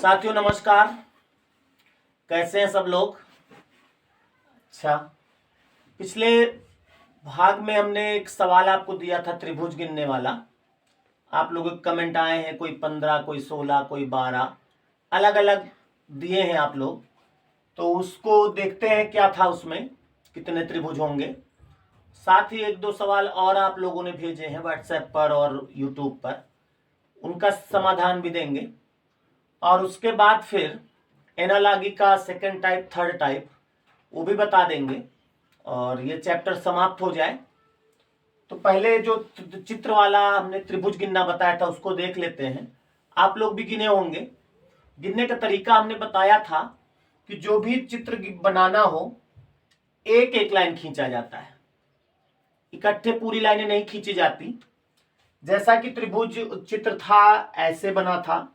साथियों नमस्कार। कैसे हैं सब लोग? अच्छा, पिछले भाग में हमने एक सवाल आपको दिया था त्रिभुज गिनने वाला। आप लोगों के कमेंट आए हैं, कोई 15, कोई 16, कोई 12, अलग अलग दिए हैं आप लोग। तो उसको देखते हैं क्या था उसमें, कितने त्रिभुज होंगे। साथ ही एक दो सवाल और आप लोगों ने भेजे हैं व्हाट्सएप पर और यूट्यूब पर, उनका समाधान भी देंगे। और उसके बाद फिर एनालॉजी का सेकंड टाइप, थर्ड टाइप वो भी बता देंगे और ये चैप्टर समाप्त हो जाए। तो पहले जो चित्र वाला हमने त्रिभुज गिनना बताया था उसको देख लेते हैं। आप लोग भी गिने होंगे। गिनने का तरीका हमने बताया था कि जो भी चित्र बनाना हो एक एक लाइन खींचा जाता है, इकट्ठे पूरी लाइनें नहीं खींची जाती। जैसा कि त्रिभुज चित्र था, ऐसे बना था,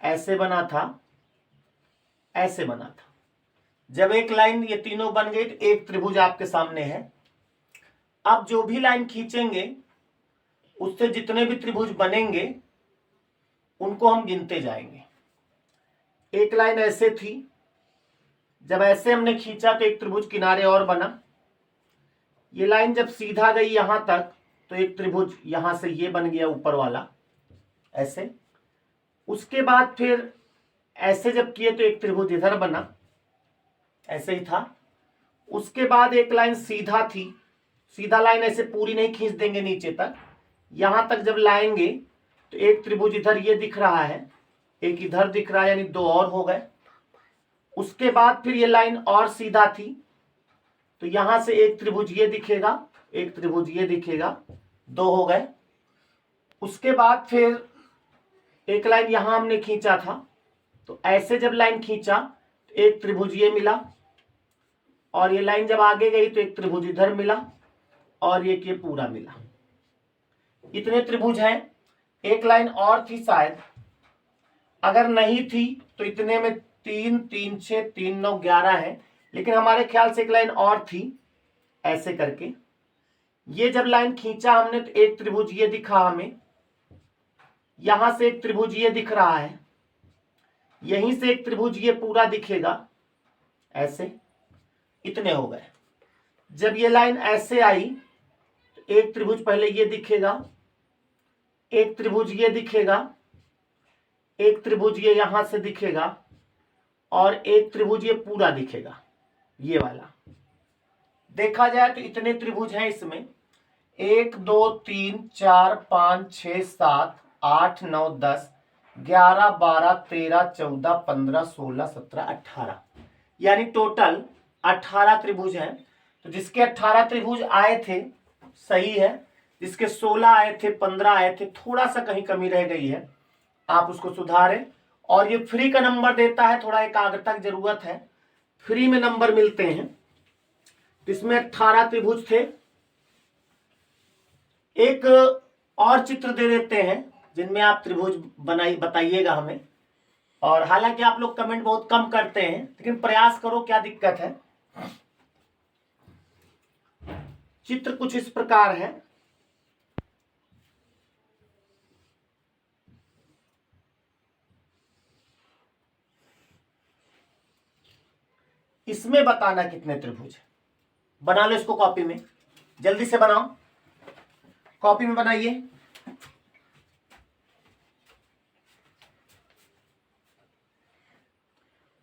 ऐसे बना था, ऐसे बना था। जब एक लाइन ये तीनों बन गई तो एक त्रिभुज आपके सामने है। अब जो भी लाइन खींचेंगे उससे जितने भी त्रिभुज बनेंगे उनको हम गिनते जाएंगे। एक लाइन ऐसे थी, जब ऐसे हमने खींचा तो एक त्रिभुज किनारे और बना। ये लाइन जब सीधा गई यहां तक तो एक त्रिभुज यहां से ये बन गया ऊपर वाला, ऐसे। उसके बाद फिर ऐसे जब किए तो एक त्रिभुज इधर बना, ऐसे ही था। उसके बाद एक लाइन सीधा थी, सीधा लाइन ऐसे पूरी नहीं खींच देंगे नीचे तक, यहां तक जब लाएंगे तो एक त्रिभुज इधर ये दिख रहा है, एक इधर दिख रहा है, यानी दो और हो गए। उसके बाद फिर ये लाइन और सीधा थी तो यहां से एक त्रिभुज ये दिखेगा, एक त्रिभुज ये दिखेगा, दो हो गए। उसके बाद फिर एक लाइन यहां हमने खींचा था तो ऐसे जब लाइन खींचा तो एक त्रिभुज ये मिला, और ये लाइन जब आगे गई तो एक त्रिभुज इधर मिला, और ये पूरा मिला। इतने त्रिभुज हैं। एक लाइन और थी शायद, अगर नहीं थी तो इतने में 3, 3, 6, 3, 9, 11 है। लेकिन हमारे ख्याल से एक लाइन और थी ऐसे करके। ये जब लाइन खींचा हमने तो एक त्रिभुज ये दिखा हमें, यहां से एक त्रिभुज ये दिख रहा है, यहीं से एक त्रिभुज ये पूरा दिखेगा, ऐसे। इतने हो गए। जब ये लाइन ऐसे आई तो एक त्रिभुज पहले ये दिखेगा, एक त्रिभुज ये दिखेगा, एक त्रिभुज ये यहां से दिखेगा, और एक त्रिभुज ये पूरा दिखेगा, ये वाला। देखा जाए तो इतने त्रिभुज हैं इसमें। 1, 2, 3, 4, 5, 6, 7, 8, 9, 10, 11, 12, 13, 14, 15, 16, 17, 18, यानी टोटल 18 त्रिभुज हैं। तो जिसके 18 त्रिभुज आए थे सही है, जिसके 16 आए थे, 15 आए थे, थोड़ा सा कहीं कमी रह गई है, आप उसको सुधारें। और ये फ्री का नंबर देता है, थोड़ा एकाग्रता की जरूरत है, फ्री में नंबर मिलते हैं। इसमें 18 त्रिभुज थे। एक और चित्र दे देते हैं जिनमें आप त्रिभुज बताइएगा हमें। और हालांकि आप लोग कमेंट बहुत कम करते हैं, लेकिन प्रयास करो, क्या दिक्कत है। चित्र कुछ इस प्रकार है। इसमें बताना कितने त्रिभुज। बना लो इसको कॉपी में, जल्दी से बनाओ, कॉपी में बनाइए।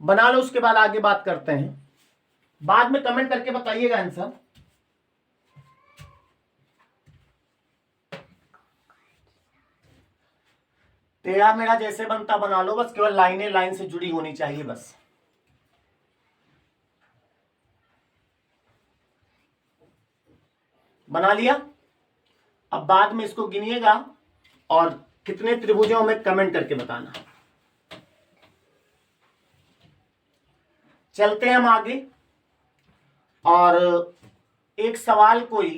बना लो, उसके बाद आगे बात करते हैं। बाद में कमेंट करके बताइएगा आंसर। टेढ़ा मेढ़ा जैसे बनता बना लो, बस केवल लाइनें लाइन से जुड़ी होनी चाहिए, बस। बना लिया? अब बाद में इसको गिनिएगा और कितने त्रिभुजों में कमेंट करके बताना। चलते हैं हम आगे। और एक सवाल, कोई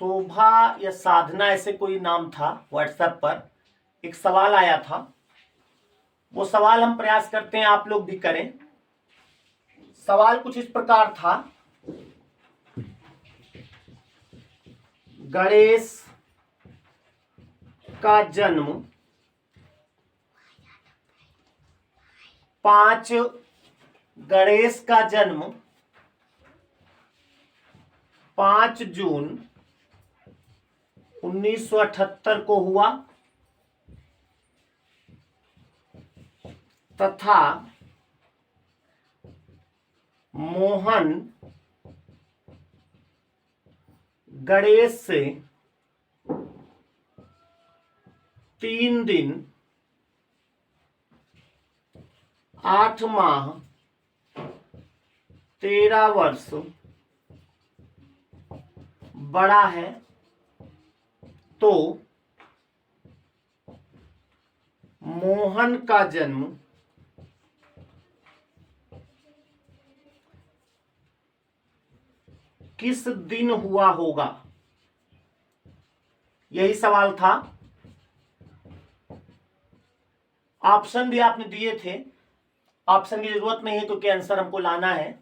शोभा या साधना ऐसे कोई नाम था, व्हाट्सएप पर एक सवाल आया था। वो सवाल हम प्रयास करते हैं आप लोग भी करें। सवाल कुछ इस प्रकार था, गणेश का जन्म 5 गणेश का जन्म 5 जून 1978 को हुआ तथा मोहन गणेश से 3 दिन 8 माह 13 वर्ष बड़ा है, तो मोहन का जन्म किस दिन हुआ होगा? यही सवाल था। ऑप्शन भी आपने दिए थे, ऑप्शन की जरूरत नहीं है क्योंकि आंसर हमको लाना है।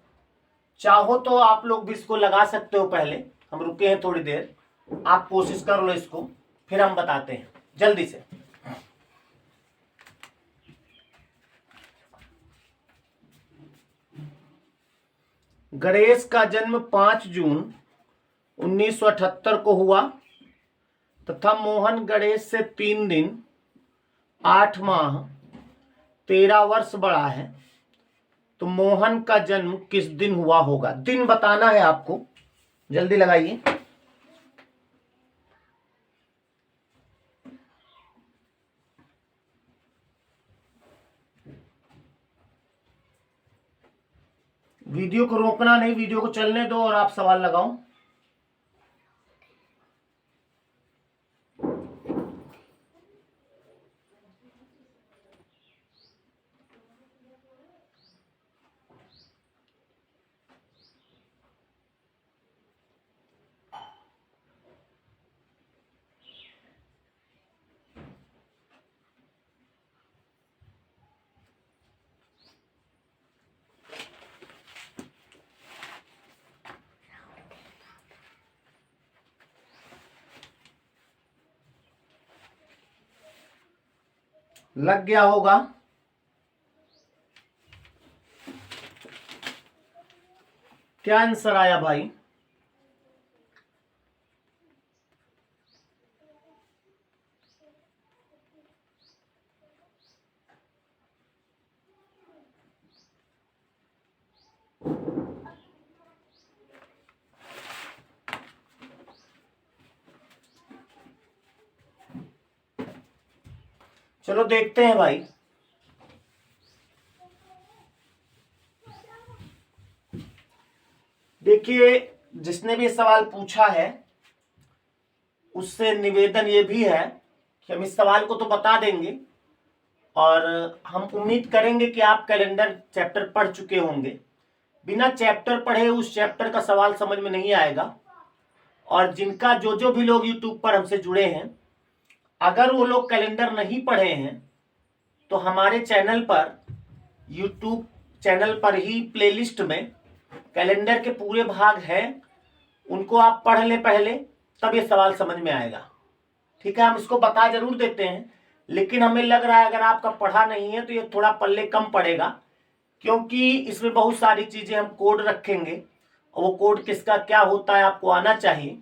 चाहो तो आप लोग भी इसको लगा सकते हो। पहले हम रुके हैं थोड़ी देर, आप कोशिश कर लो इसको, फिर हम बताते हैं जल्दी से। गणेश का जन्म 5 जून 1978 को हुआ तथा मोहन गणेश से 3 दिन 8 माह 13 वर्ष बड़ा है, तो मोहन का जन्म किस दिन हुआ होगा? दिन बताना है आपको, जल्दी लगाइए। वीडियो को रोकना नहीं, वीडियो को चलने दो और आप सवाल लगाओ। लग गया होगा। क्या आंसर आया भाई? चलो देखते हैं भाई। देखिए, जिसने भी सवाल पूछा है उससे निवेदन ये भी है कि हम इस सवाल को तो बता देंगे और हम उम्मीद करेंगे कि आप कैलेंडर चैप्टर पढ़ चुके होंगे। बिना चैप्टर पढ़े उस चैप्टर का सवाल समझ में नहीं आएगा। और जिनका जो भी लोग यूट्यूब पर हमसे जुड़े हैं, अगर वो लोग कैलेंडर नहीं पढ़े हैं तो हमारे चैनल पर, यूट्यूब चैनल पर ही प्लेलिस्ट में कैलेंडर के पूरे भाग हैं, उनको आप पढ़ लें पहले, तब ये सवाल समझ में आएगा। ठीक है, हम इसको बता जरूर देते हैं, लेकिन हमें लग रहा है अगर आपका पढ़ा नहीं है तो ये थोड़ा पल्ले कम पड़ेगा, क्योंकि इसमें बहुत सारी चीजें हम कोड रखेंगे और वो कोड किसका क्या होता है आपको आना चाहिए।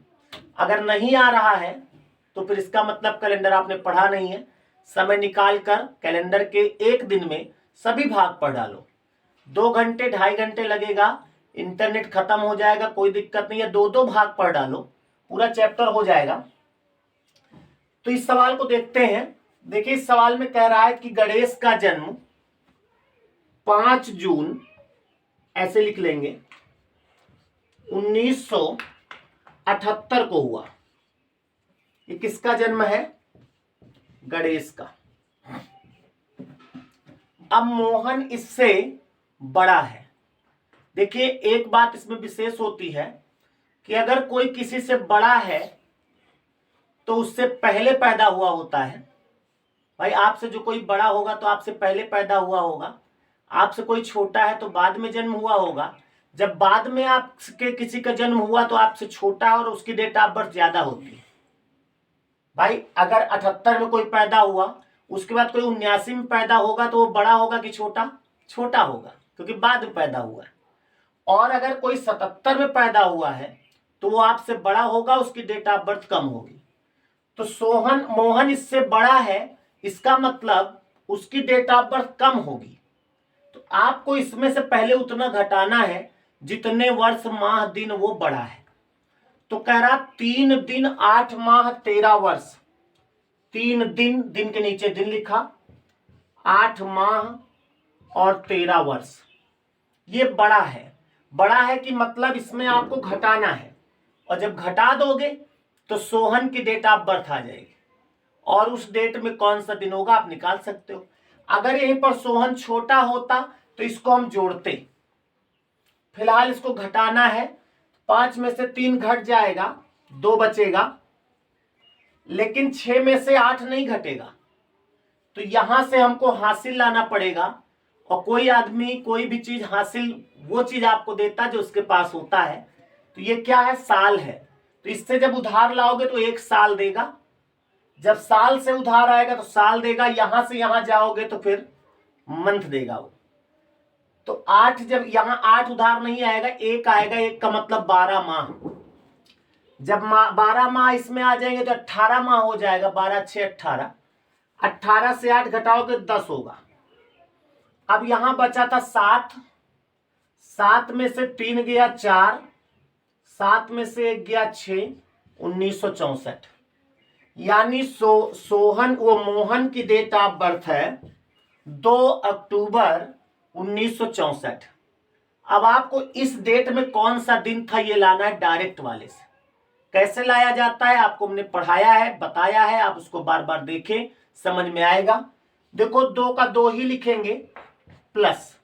अगर नहीं आ रहा है तो फिर इसका मतलब कैलेंडर आपने पढ़ा नहीं है। समय निकाल कर कैलेंडर के एक दिन में सभी भाग पढ़ डालो। 2 घंटे 2.5 घंटे लगेगा, इंटरनेट खत्म हो जाएगा, कोई दिक्कत नहीं है। 2 भाग पढ़ डालो, पूरा चैप्टर हो जाएगा। तो इस सवाल को देखते हैं। देखिए, इस सवाल में कह रहा है कि गणेश का जन्म 5 जून, ऐसे लिख लेंगे, 1978 को हुआ। ये किसका जन्म है? गणेश का। अब मोहन इससे बड़ा है। देखिए, एक बात इसमें विशेष होती है कि अगर कोई किसी से बड़ा है तो उससे पहले पैदा हुआ होता है। भाई, आपसे जो कोई बड़ा होगा तो आपसे पहले पैदा हुआ होगा, आपसे कोई छोटा है तो बाद में जन्म हुआ होगा। जब बाद में आपके किसी का जन्म हुआ तो आपसे छोटा और उसकी डेट ऑफ बर्थ ज्यादा होती है। भाई, अगर 78 में कोई पैदा हुआ, उसके बाद कोई 79 में पैदा होगा तो वो बड़ा होगा कि छोटा? छोटा होगा क्योंकि बाद में पैदा हुआ है। और अगर कोई 77 में पैदा हुआ है तो वो आपसे बड़ा होगा, उसकी डेट ऑफ बर्थ कम होगी। तो मोहन इससे बड़ा है, इसका मतलब उसकी डेट ऑफ बर्थ कम होगी। तो आपको इसमें से पहले उतना घटाना है जितने वर्ष माह दिन वो बड़ा है। तो कह रहा 3 दिन 8 माह 13 वर्ष। 3 दिन, दिन के नीचे दिन लिखा, 8 माह और 13 वर्ष। ये बड़ा है। बड़ा है कि मतलब इसमें आपको घटाना है, और जब घटा दोगे तो सोहन की डेट ऑफ बर्थ आ जाएगी, और उस डेट में कौन सा दिन होगा आप निकाल सकते हो। अगर यहीं पर सोहन छोटा होता तो इसको हम जोड़ते, फिलहाल इसको घटाना है। 5 में से 3 घट जाएगा, 2 बचेगा, लेकिन 6 में से 8 नहीं घटेगा। तो यहां से हमको हासिल लाना पड़ेगा, और कोई आदमी कोई भी चीज हासिल वो चीज आपको देता जो उसके पास होता है। तो ये क्या है, साल है। तो इससे जब उधार लाओगे तो 1 साल देगा, जब साल से उधार आएगा तो साल देगा, यहां से यहां जाओगे तो फिर मंथ देगा वो। तो 8, जब यहां 8 उधार नहीं आएगा, 1 आएगा, 1 का मतलब 12 माह। जब 12 माह इसमें आ जाएंगे तो 18 माह हो जाएगा, 12 6 18, 18 से 8 घटाओगे 10 होगा। अब यहां बचा था 7, 7 में से 3 गया 4, 7 में से 1 गया 6, 1964। यानी सोहन वो मोहन की डेट ऑफ बर्थ है 2 अक्टूबर 1964। अब आपको इस डेट में कौन सा दिन था ये लाना है डायरेक्ट वाले से। कैसे लाया जाता है आपको हमने पढ़ाया है, बताया है, आप उसको बार बार देखें, समझ में आएगा। देखो 2 का 2 ही लिखेंगे, प्लस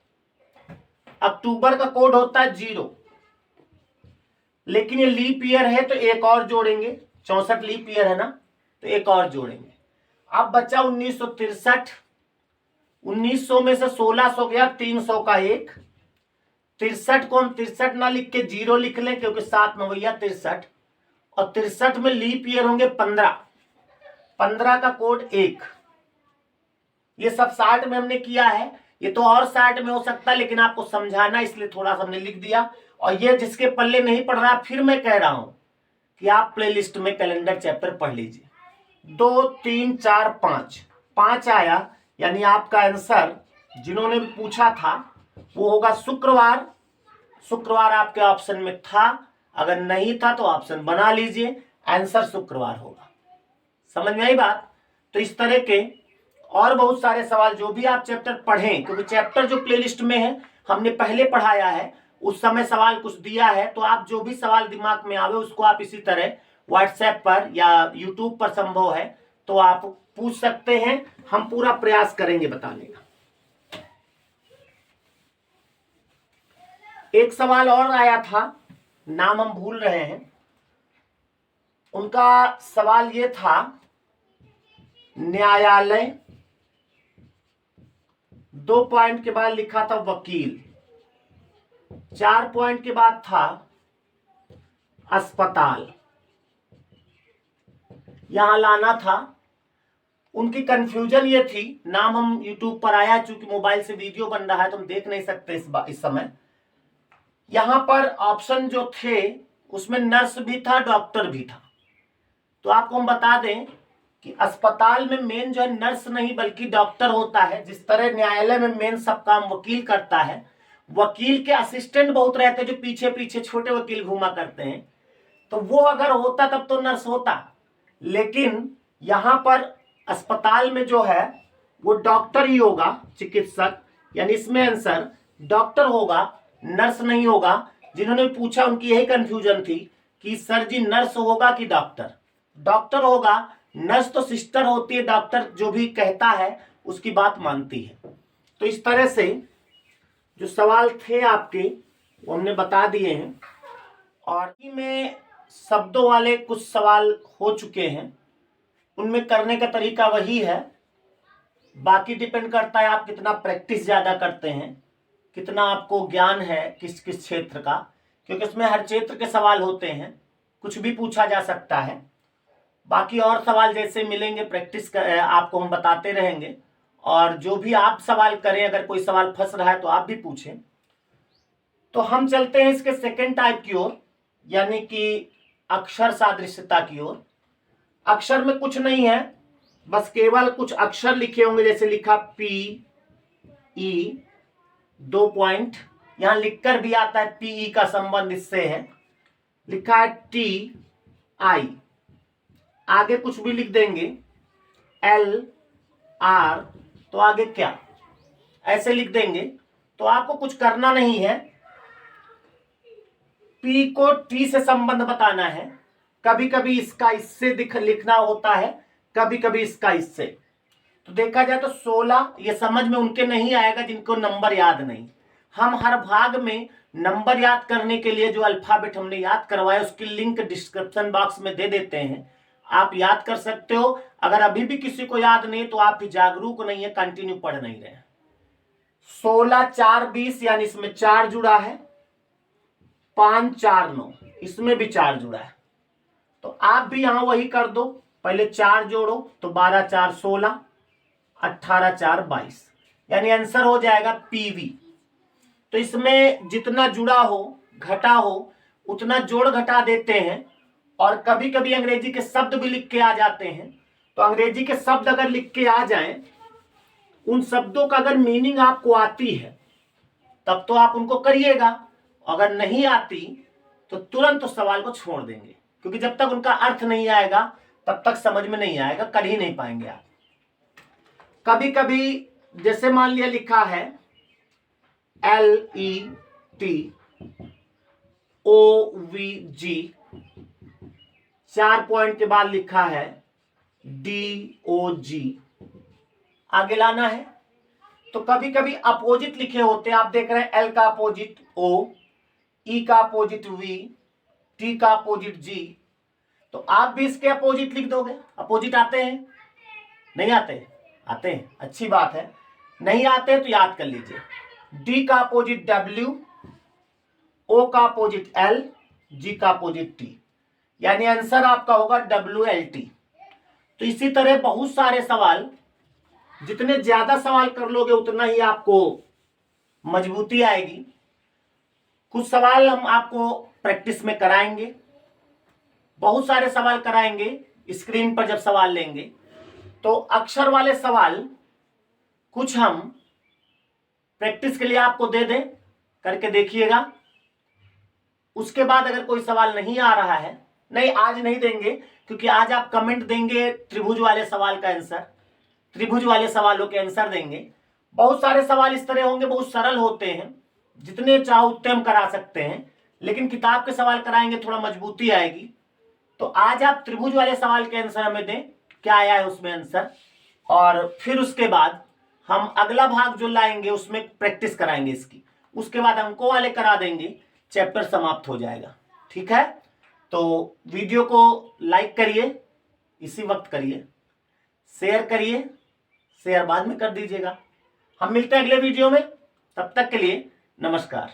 अक्टूबर का कोड होता है 0, लेकिन ये लीप ईयर है तो एक और जोड़ेंगे, 64 लीप ईयर है ना, तो एक और जोड़ेंगे। अब बचा 1963, 1900 में से 1600 गया, 300 का 1, 63 को हम 63 ना लिख के 0 लिख लें क्योंकि 7 में भैया 63, और 63 में लीप ईयर होंगे 15, 15 का कोड 1। ये सब 60 में हमने किया है, ये तो और 60 में हो सकता है, लेकिन आपको समझाना इसलिए थोड़ा सा हमने लिख दिया। और ये जिसके पल्ले नहीं पढ़ रहा, फिर मैं कह रहा हूं कि आप प्लेलिस्ट में कैलेंडर चैप्टर पढ़ लीजिए। 2 3 4 5, 5 आया, यानी आपका आंसर जिन्होंने भी पूछा था वो होगा शुक्रवार। शुक्रवार आपके ऑप्शन में था, अगर नहीं था तो ऑप्शन बना लीजिए, आंसर शुक्रवार होगा। समझ में आई बात। तो इस तरह के और बहुत सारे सवाल जो भी आप चैप्टर पढ़ें, क्योंकि चैप्टर जो प्लेलिस्ट में है हमने पहले पढ़ाया है, उस समय सवाल कुछ दिया है, तो आप जो भी सवाल दिमाग में आवे उसको आप इसी तरह व्हाट्सएप पर या यूट्यूब पर संभव है तो आप पूछ सकते हैं, हम पूरा प्रयास करेंगे बताने का। एक सवाल और आया था, नाम हम भूल रहे हैं, उनका सवाल ये था, न्यायालय, 2 पॉइंट के बाद लिखा था वकील, 4 पॉइंट के बाद था अस्पताल, यहां लाना था। उनकी कंफ्यूजन ये थी, नाम हम यूट्यूब पर आया, चूंकि मोबाइल से वीडियो बन रहा है तो हम देख नहीं सकते इस समय। यहां पर ऑप्शन जो थे उसमें नर्स भी था, डॉक्टर भी था। तो आपको हम बता दें कि अस्पताल में मेन जो है नर्स नहीं बल्कि डॉक्टर होता है। जिस तरह न्यायालय में मेन सब काम वकील करता है, वकील के असिस्टेंट बहुत रहते हैं जो पीछे पीछे छोटे वकील घुमा करते हैं, तो वो अगर होता तब तो नर्स होता। लेकिन यहां पर अस्पताल में जो है वो डॉक्टर ही होगा, चिकित्सक, यानी इसमें आंसर डॉक्टर होगा, नर्स नहीं होगा। जिन्होंने पूछा उनकी यही कंफ्यूजन थी कि सर जी नर्स होगा कि डॉक्टर। डॉक्टर होगा, नर्स तो सिस्टर होती है, डॉक्टर जो भी कहता है उसकी बात मानती है। तो इस तरह से जो सवाल थे आपके वो हमने बता दिए हैं, और में शब्दों वाले कुछ सवाल हो चुके हैं, उनमें करने का तरीका वही है। बाकी डिपेंड करता है आप कितना प्रैक्टिस ज्यादा करते हैं, कितना आपको ज्ञान है किस किस क्षेत्र का, क्योंकि इसमें हर क्षेत्र के सवाल होते हैं, कुछ भी पूछा जा सकता है। बाकी और सवाल जैसे मिलेंगे प्रैक्टिस आपको हम बताते रहेंगे, और जो भी आप सवाल करें, अगर कोई सवाल फंस रहा है तो आप भी पूछें। तो हम चलते हैं इसके सेकेंड टाइप की ओर, यानी कि अक्षर सादृश्यता की ओर। अक्षर में कुछ नहीं है, बस केवल कुछ अक्षर लिखे होंगे, जैसे लिखा पी ई, 2 पॉइंट, यहां लिखकर भी आता है पीई का संबंध इससे है, लिखा है टी आई, आगे कुछ भी लिख देंगे एल आर, तो आगे क्या ऐसे लिख देंगे। तो आपको कुछ करना नहीं है, पी को टी से संबंध बताना है। कभी कभी इसका इससे लिखना होता है, कभी कभी इसका इससे। तो देखा जाए तो 16 ये समझ में उनके नहीं आएगा जिनको नंबर याद नहीं। हम हर भाग में नंबर याद करने के लिए जो अल्फाबेट हमने याद करवाया उसकी लिंक डिस्क्रिप्शन बॉक्स में दे देते हैं, आप याद कर सकते हो। अगर अभी भी किसी को याद नहीं तो आप भी जागरूक नहीं है, कंटिन्यू पढ़ नहीं रहे। 16 4 20, यानी इसमें 4 जुड़ा है, 5 4 9, इसमें भी 4 जुड़ा है। तो आप भी यहां वही कर दो, पहले 4 जोड़ो तो 12 4 16, 18 4 22, यानी आंसर हो जाएगा पीवी। तो इसमें जितना जुड़ा हो घटा हो उतना जोड़ घटा देते हैं। और कभी कभी अंग्रेजी के शब्द भी लिख के आ जाते हैं। तो अंग्रेजी के शब्द अगर लिख के आ जाएं, उन शब्दों का अगर मीनिंग आपको आती है तब तो आप उनको करिएगा, अगर नहीं आती तो तुरंत उस सवाल को छोड़ देंगे, क्योंकि जब तक उनका अर्थ नहीं आएगा तब तक समझ में नहीं आएगा, कर ही नहीं पाएंगे आप। कभी कभी जैसे मान लिया लिखा है LET OVG, 4 पॉइंट के बाद लिखा है DOG, आगे लाना है। तो कभी कभी अपोजिट लिखे होते हैं, आप देख रहे हैं L का अपोजिट O, E का अपोजिट V, T का अपोजिट G, तो आप भी इसके अपोजिट लिख दोगे। अपोजिट आते हैं नहीं आते? आते हैं, अच्छी बात है। नहीं आते तो याद कर लीजिए, D का अपोजिट W, O का अपोजिट L, G का अपोजिट T, यानी आंसर आपका होगा WLT। तो इसी तरह बहुत सारे सवाल, जितने ज्यादा सवाल कर लोगे उतना ही आपको मजबूती आएगी। कुछ सवाल हम आपको प्रैक्टिस में कराएंगे, बहुत सारे सवाल कराएंगे स्क्रीन पर जब सवाल लेंगे। तो अक्षर वाले सवाल कुछ हम प्रैक्टिस के लिए आपको दे दें, करके देखिएगा। उसके बाद अगर कोई सवाल नहीं आ रहा है, नहीं आज नहीं देंगे, क्योंकि आज आप कमेंट देंगे त्रिभुज वाले सवाल का आंसर, त्रिभुज वाले सवालों के आंसर देंगे। बहुत सारे सवाल इस तरह होंगे, बहुत सरल होते हैं, जितने चाहो उतने हम करा सकते हैं, लेकिन किताब के सवाल कराएंगे थोड़ा मजबूती आएगी। तो आज आप त्रिभुज वाले सवाल के आंसर हमें दें, क्या आया है उसमें आंसर, और फिर उसके बाद हम अगला भाग जो लाएंगे उसमें प्रैक्टिस कराएंगे इसकी। उसके बाद अंकों वाले करा देंगे, चैप्टर समाप्त हो जाएगा। ठीक है, तो वीडियो को लाइक करिए, इसी वक्त करिए, शेयर करिए, शेयर बाद में कर दीजिएगा। हम मिलते हैं अगले वीडियो में, तब तक के लिए नमस्कार।